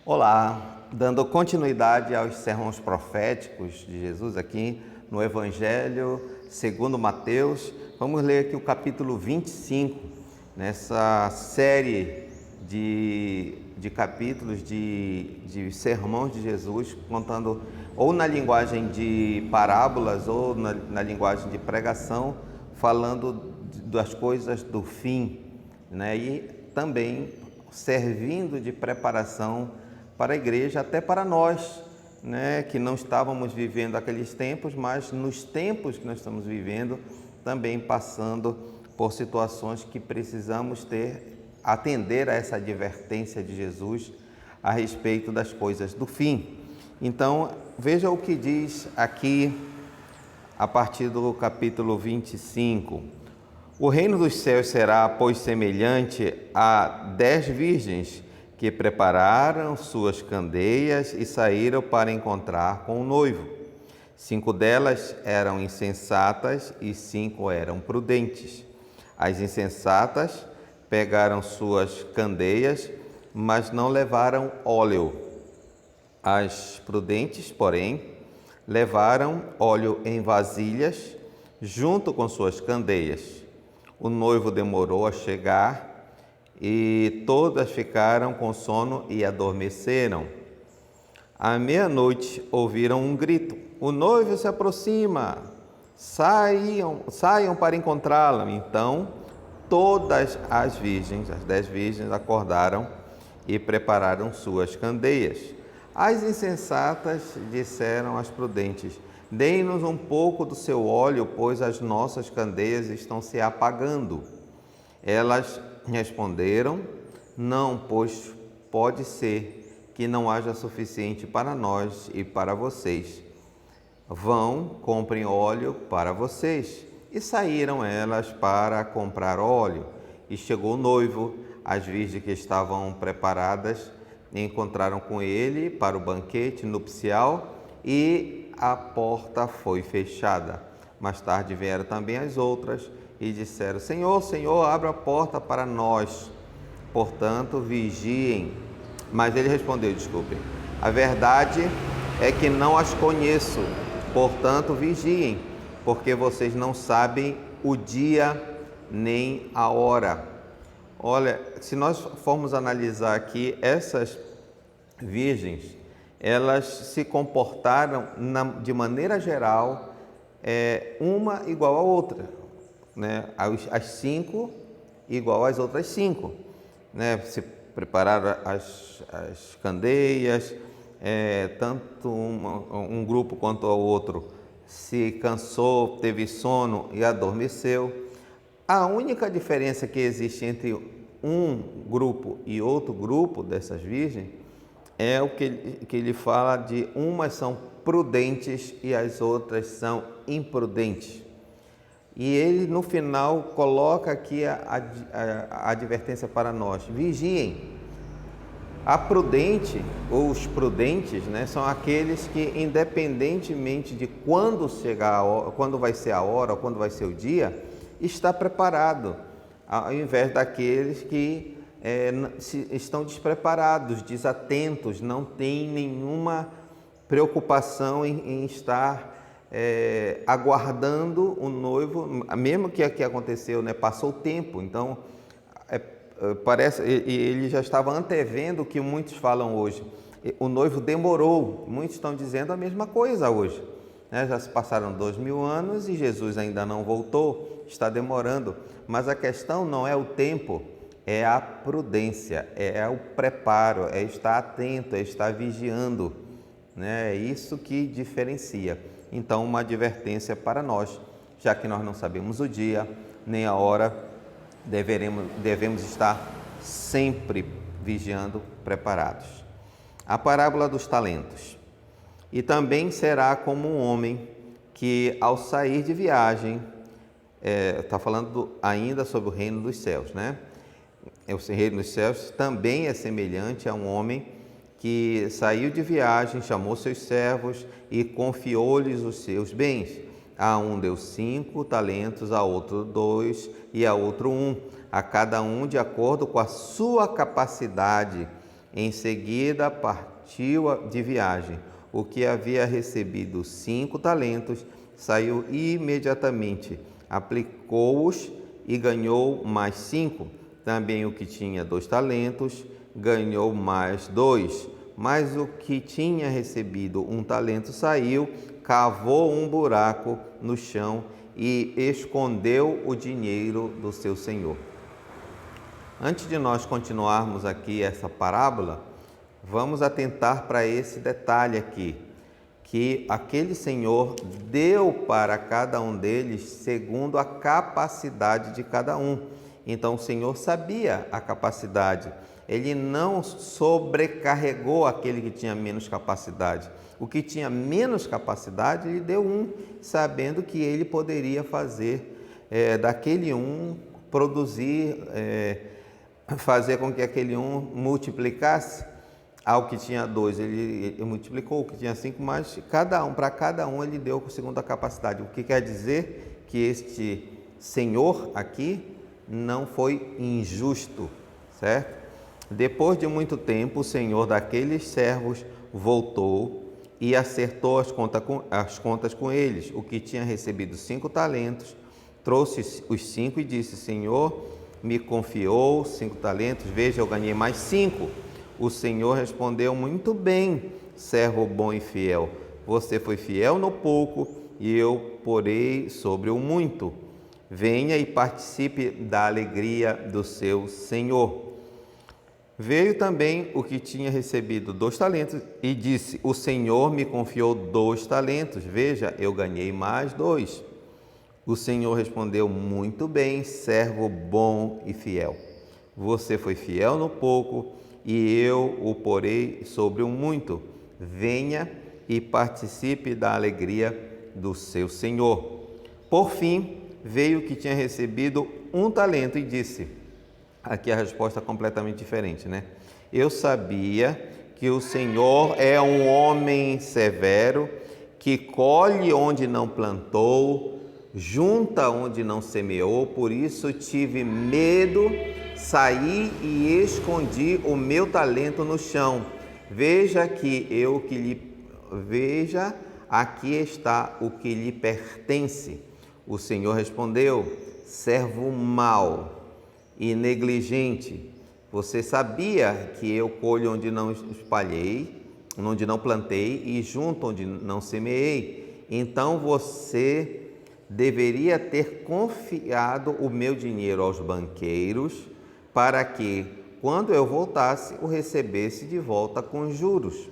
Olá, dando continuidade aos sermões proféticos de Jesus aqui no Evangelho segundo Mateus, vamos ler aqui o capítulo 25, nessa série de capítulos de sermões de Jesus, contando ou na linguagem de parábolas ou na linguagem de pregação, falando das coisas do fim, né? E também servindo de preparação para a igreja, até para nós, né, que não estávamos vivendo aqueles tempos, mas nos tempos que nós estamos vivendo, também passando por situações que precisamos atender a essa advertência de Jesus a respeito das coisas do fim. Então, veja o que diz aqui a partir do capítulo 25. O reino dos céus será, pois, semelhante a 10 virgens que prepararam suas candeias e saíram para encontrar com o noivo. 5 delas eram insensatas e 5 eram prudentes. As insensatas pegaram suas candeias, mas não levaram óleo. As prudentes, porém, levaram óleo em vasilhas, junto com suas candeias. O noivo demorou a chegar e todas ficaram com sono e adormeceram. À meia-noite ouviram um grito: o noivo se aproxima, saiam para encontrá-lo. Então todas as virgens, as 10 virgens, acordaram e prepararam suas candeias. As insensatas disseram às prudentes: deem-nos um pouco do seu óleo, pois as nossas candeias estão se apagando. Elas responderam: não, pois pode ser que não haja suficiente para nós e para vocês. Vão, comprem óleo para vocês. E saíram elas para comprar óleo. E chegou o noivo. As virgens que estavam preparadas encontraram com ele para o banquete nupcial e a porta foi fechada. Mais tarde vieram também as outras e disseram: Senhor, Senhor, abra a porta para nós. Portanto, vigiem. Mas ele respondeu: desculpem, a verdade é que não as conheço. Portanto, vigiem, porque vocês não sabem o dia nem a hora. Olha, se nós formos analisar aqui, essas virgens, elas se comportaram de maneira geral, uma igual a outra, né? As 5 igual às outras 5, né? Se prepararam as candeias, tanto um grupo quanto o outro se cansou, teve sono e adormeceu. A única diferença que existe entre um grupo e outro grupo dessas virgens é o que ele fala de umas são prudentes e as outras são imprudentes. E ele no final coloca aqui a advertência para nós: vigiem. A prudente ou os prudentes, né, são aqueles que, independentemente de quando chegar a hora, quando vai ser a hora ou quando vai ser o dia, está preparado, ao invés daqueles que estão despreparados, desatentos, não têm nenhuma preocupação em estar aguardando o noivo, mesmo que aqui aconteceu, né, passou o tempo. Então parece, ele já estava antevendo o que muitos falam hoje. O noivo demorou. Muitos estão dizendo a mesma coisa hoje, né? Já se passaram 2000 anos e Jesus ainda não voltou, está demorando. Mas a questão não é o tempo, é a prudência, é o preparo, é estar atento, é estar vigiando, né? É isso que diferencia. Então, uma advertência para nós, já que nós não sabemos o dia nem a hora, devemos estar sempre vigiando, preparados. A parábola dos talentos. E também será como um homem que, ao sair de viagem, está falando ainda sobre o reino dos céus, né? O reino dos céus também é semelhante a um homem que saiu de viagem, chamou seus servos e confiou-lhes os seus bens. A um deu 5 talentos, a outro 2 e a outro 1, a cada um de acordo com a sua capacidade. Em seguida partiu de viagem. O que havia recebido 5 talentos saiu imediatamente, aplicou-os e ganhou mais 5. Também o que tinha 2 talentos ganhou mais 2. Mas o que tinha recebido 1 talento saiu, cavou um buraco no chão e escondeu o dinheiro do seu senhor. Antes de nós continuarmos aqui essa parábola, vamos atentar para esse detalhe aqui, que aquele senhor deu para cada um deles segundo a capacidade de cada um. Então o Senhor sabia a capacidade, ele não sobrecarregou aquele que tinha menos capacidade. O que tinha menos capacidade, ele deu 1, sabendo que ele poderia fazer daquele 1 produzir, fazer com que aquele 1 multiplicasse. Ao que tinha 2, ele multiplicou, o que tinha 5, mas para cada um ele deu segundo a capacidade. O que quer dizer que este Senhor aqui não foi injusto, certo? Depois de muito tempo, o Senhor daqueles servos voltou e acertou as contas com eles. O que tinha recebido 5 talentos, trouxe os 5 e disse: Senhor, me confiou 5 talentos, veja, eu ganhei mais 5. O Senhor respondeu: muito bem, servo bom e fiel. Você foi fiel no pouco e eu porei sobre o muito. Venha e participe da alegria do seu Senhor. Veio também o que tinha recebido 2 talentos e disse: o Senhor me confiou 2 talentos. Veja, eu ganhei mais 2. O Senhor respondeu: muito bem, servo bom e fiel. Você foi fiel no pouco e eu o porei sobre o muito. Venha e participe da alegria do seu Senhor. Por fim, veio o que tinha recebido 1 talento e disse, aqui a resposta é completamente diferente, né? Eu sabia que o Senhor é um homem severo, que colhe onde não plantou, junta onde não semeou, por isso tive medo, saí e escondi o meu talento no chão. Veja aqui está o que lhe pertence. O Senhor respondeu: servo mau e negligente, você sabia que eu colho onde não espalhei, onde não plantei e junto onde não semeei. Então você deveria ter confiado o meu dinheiro aos banqueiros, para que, quando eu voltasse, o recebesse de volta com juros.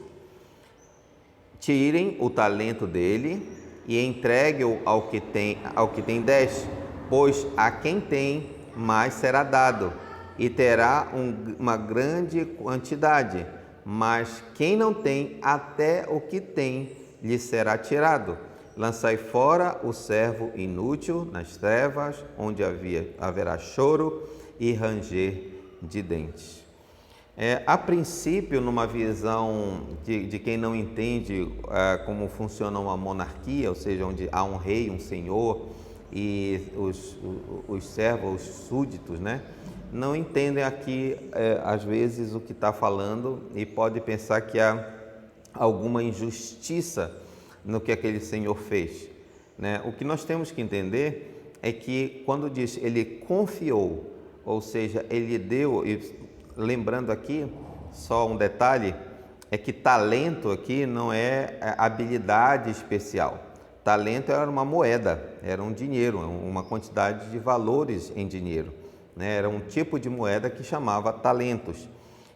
Tirem o talento dele e entregue-o ao que tem 10, pois a quem tem, mais será dado, e terá uma grande quantidade. Mas quem não tem, até o que tem lhe será tirado. Lançai fora o servo inútil nas trevas, onde haverá choro e ranger de dentes. A princípio, numa visão de quem não entende como funciona uma monarquia, ou seja, onde há um rei, um senhor, e os servos, os súditos, né, não entendem aqui, às vezes, o que está falando e pode pensar que há alguma injustiça no que aquele senhor fez, né? O que nós temos que entender é que quando diz ele confiou, ou seja, ele deu, e lembrando aqui, só um detalhe, é que talento aqui não é habilidade especial. Talento era uma moeda, era um dinheiro, uma quantidade de valores em dinheiro, né? Era um tipo de moeda que chamava talentos.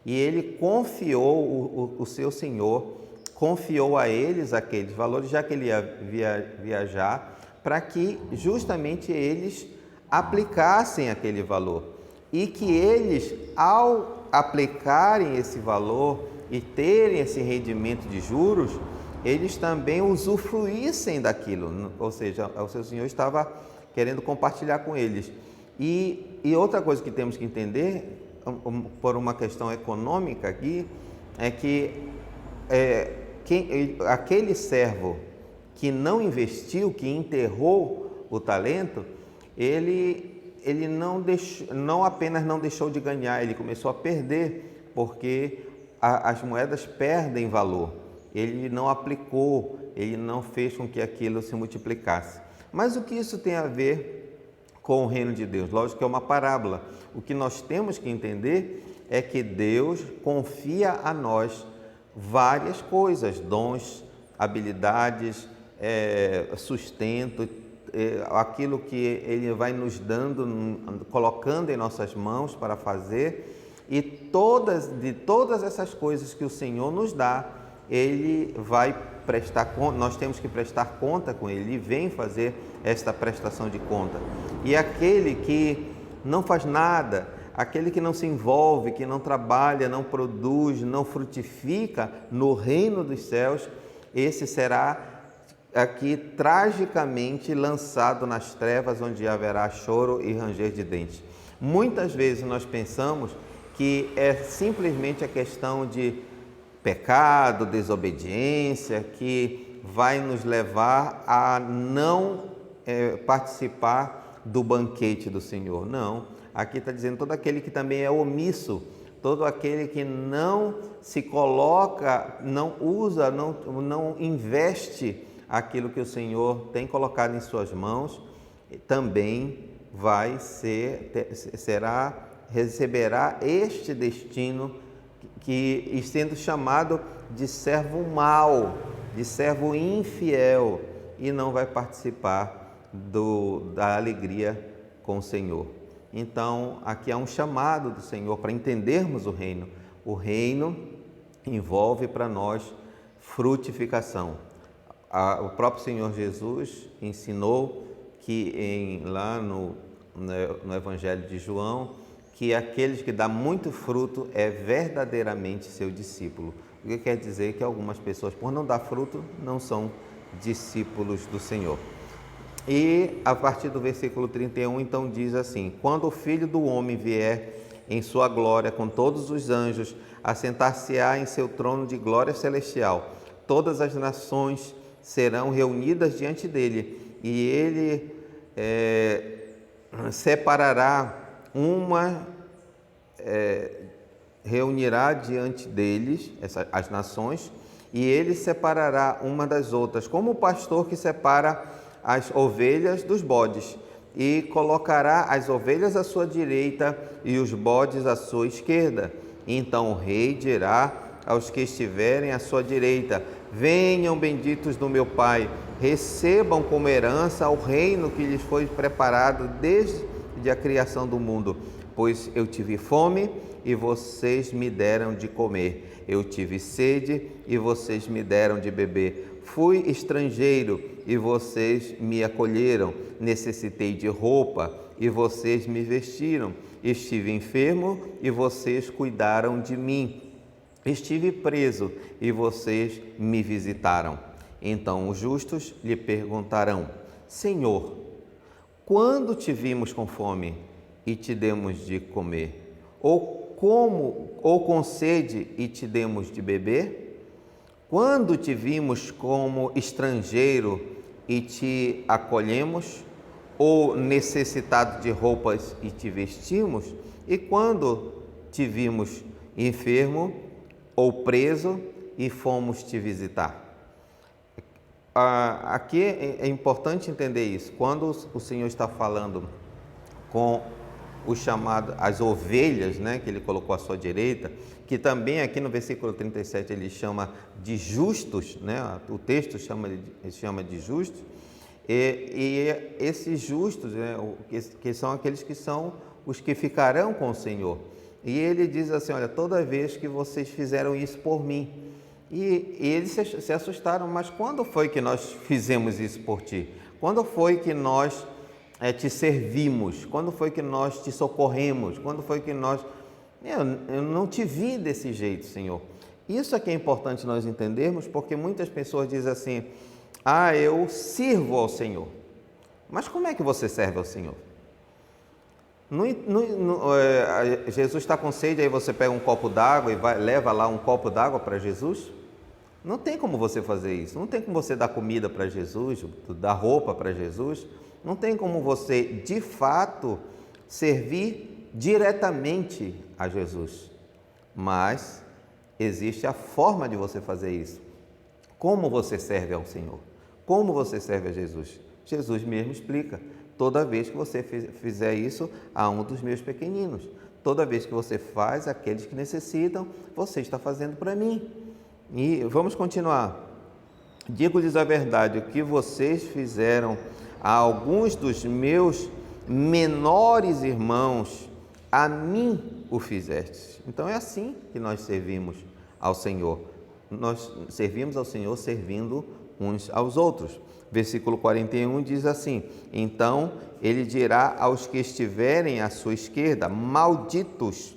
E ele confiou, o seu senhor confiou a eles aqueles valores, já que ele ia viajar, para que justamente eles aplicassem aquele valor. E que eles, ao aplicarem esse valor e terem esse rendimento de juros, eles também usufruíssem daquilo, ou seja, o seu senhor estava querendo compartilhar com eles. E outra coisa que temos que entender, por uma questão econômica aqui, é que aquele servo que não investiu, que enterrou o talento, ele não apenas não deixou de ganhar, ele começou a perder, porque as moedas perdem valor. Ele não aplicou, ele não fez com que aquilo se multiplicasse. Mas o que isso tem a ver com o reino de Deus? Lógico que é uma parábola. O que nós temos que entender é que Deus confia a nós várias coisas, dons, habilidades, sustento, aquilo que Ele vai nos dando, colocando em nossas mãos para fazer, e de todas essas coisas que o Senhor nos dá, Ele vai prestar conta, nós temos que prestar conta com Ele, Ele vem fazer esta prestação de conta. E aquele que não faz nada, aquele que não se envolve, que não trabalha, não produz, não frutifica no reino dos céus, esse será aqui tragicamente lançado nas trevas, onde haverá choro e ranger de dentes. Muitas vezes nós pensamos que é simplesmente a questão de pecado, desobediência, que vai nos levar a não participar do banquete do Senhor. Não. Aqui está dizendo todo aquele que também é omisso, todo aquele que não se coloca, não usa, não investe aquilo que o Senhor tem colocado em suas mãos, também receberá este destino, que sendo chamado de servo mau, de servo infiel, e não vai participar da alegria com o Senhor. Então, aqui há um chamado do Senhor para entendermos o reino. O reino envolve para nós frutificação. O próprio Senhor Jesus ensinou que lá no Evangelho de João, que aqueles que dão muito fruto é verdadeiramente seu discípulo. O que quer dizer que algumas pessoas, por não dar fruto, não são discípulos do Senhor. E a partir do versículo 31, então diz assim: quando o Filho do Homem vier em sua glória com todos os anjos, assentar-se-á em seu trono de glória celestial. Todas as nações serão reunidas diante dele, e ele reunirá diante deles as nações, e ele separará uma das outras, como o pastor que separa as ovelhas dos bodes, e colocará as ovelhas à sua direita e os bodes à sua esquerda. Então o rei dirá aos que estiverem à sua direita: venham, benditos do meu Pai, recebam como herança o reino que lhes foi preparado desde a criação do mundo. Pois eu tive fome e vocês me deram de comer, eu tive sede e vocês me deram de beber. Fui estrangeiro e vocês me acolheram, necessitei de roupa e vocês me vestiram, estive enfermo e vocês cuidaram de mim, estive preso e vocês me visitaram. Então os justos lhe perguntarão: Senhor, quando te vimos com fome e te demos de comer? Ou com sede e te demos de beber? Quando te vimos como estrangeiro e te acolhemos? Ou necessitado de roupas e te vestimos? E quando te vimos enfermo ou preso e fomos te visitar? Aqui é importante entender isso. Quando o Senhor está falando com o chamado, as ovelhas, né, que ele colocou à sua direita, que também aqui no versículo 37 ele chama de justos, né, o texto chama de justos, e esses justos, né, que são aqueles que são os que ficarão com o Senhor. E ele diz assim: olha, toda vez que vocês fizeram isso por mim. E eles se assustaram: mas quando foi que nós fizemos isso por ti? Quando foi que nós te servimos? Quando foi que nós te socorremos? Quando foi que nós... Eu não te vi desse jeito, Senhor. Isso é que é importante nós entendermos, porque muitas pessoas dizem assim: eu sirvo ao Senhor. Mas como é que você serve ao Senhor? Jesus está com sede, aí você pega um copo d'água e leva lá um copo d'água para Jesus? Não tem como você fazer isso. Não tem como você dar comida para Jesus, dar roupa para Jesus. Não tem como você, de fato, servir diretamente a Jesus. Mas existe a forma de você fazer isso. Como você serve ao Senhor? Como você serve a Jesus? Jesus mesmo explica: toda vez que você fizer isso a um dos meus pequeninos, toda vez que você faz aqueles que necessitam, você está fazendo para mim. E vamos continuar. Digo-lhes a verdade, o que vocês fizeram a alguns dos meus menores irmãos, a mim o fizestes. Então é assim que nós servimos ao Senhor. Nós servimos ao Senhor servindo uns aos outros. Versículo 41 diz assim: então ele dirá aos que estiverem à sua esquerda: malditos,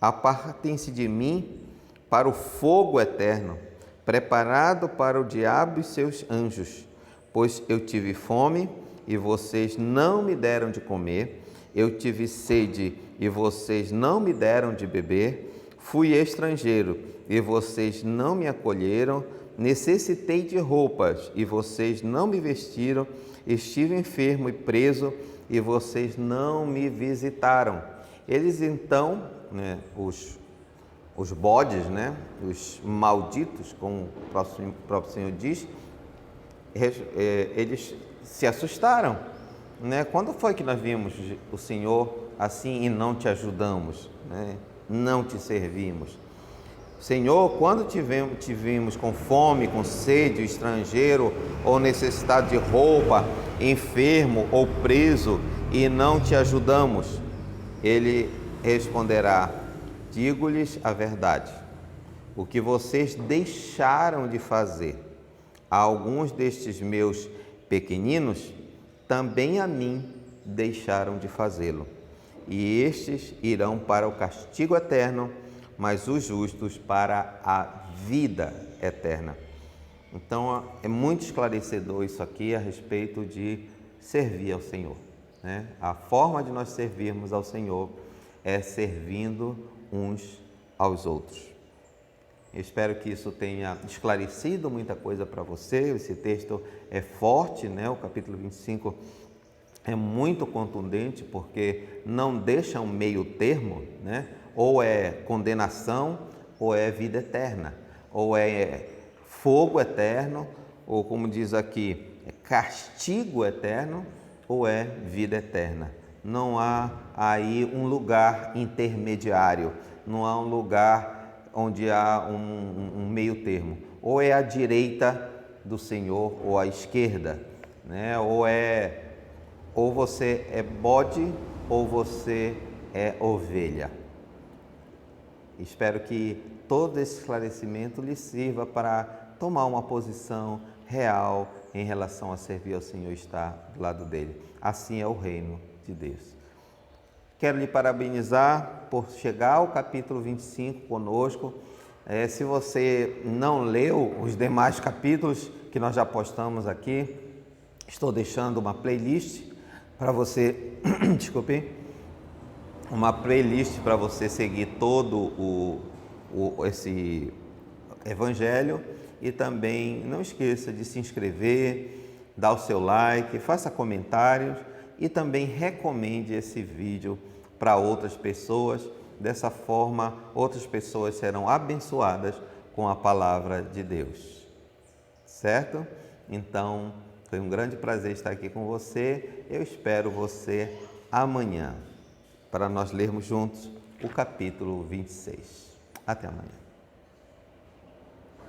apartem-se de mim para o fogo eterno, preparado para o diabo e seus anjos. Pois eu tive fome e vocês não me deram de comer, eu tive sede e vocês não me deram de beber, fui estrangeiro e vocês não me acolheram, necessitei de roupas e vocês não me vestiram, estive enfermo e preso e vocês não me visitaram. Eles então, os bodes, os malditos, como o próprio Senhor diz, eles se assustaram. Quando foi que nós vimos o Senhor assim e não te ajudamos, não te servimos? Senhor, quando te vimos com fome, com sede, estrangeiro ou necessidade de roupa, enfermo ou preso e não te ajudamos? Ele responderá: digo-lhes a verdade, o que vocês deixaram de fazer a alguns destes meus pequeninos, também a mim deixaram de fazê-lo. E estes irão para o castigo eterno, mas os justos para a vida eterna. Então, é muito esclarecedor isso aqui a respeito de servir ao Senhor. A forma de nós servirmos ao Senhor é servindo uns aos outros. Eu espero que isso tenha esclarecido muita coisa para você. Esse texto é forte, o capítulo 25 é muito contundente, porque não deixa um meio termo, ou é condenação, ou é vida eterna, ou é fogo eterno, ou como diz aqui, é castigo eterno, ou é vida eterna. Não há aí um lugar intermediário, não há um lugar onde há um meio termo. Ou é à direita do Senhor ou à esquerda, ou você é bode ou você é ovelha. Espero que todo esse esclarecimento lhe sirva para tomar uma posição real em relação a servir ao Senhor e estar do lado dele. Assim é o reino de Deus. Quero lhe parabenizar por chegar ao capítulo 25 conosco. Se você não leu os demais capítulos que nós já postamos aqui, estou deixando uma playlist para você, uma playlist para você seguir todo esse evangelho. E também não esqueça de se inscrever, dar o seu like, faça comentários e também recomende esse vídeo para outras pessoas. Dessa forma, outras pessoas serão abençoadas com a palavra de Deus. Certo? Então, foi um grande prazer estar aqui com você. Eu espero você amanhã, para nós lermos juntos o capítulo 26. Até amanhã.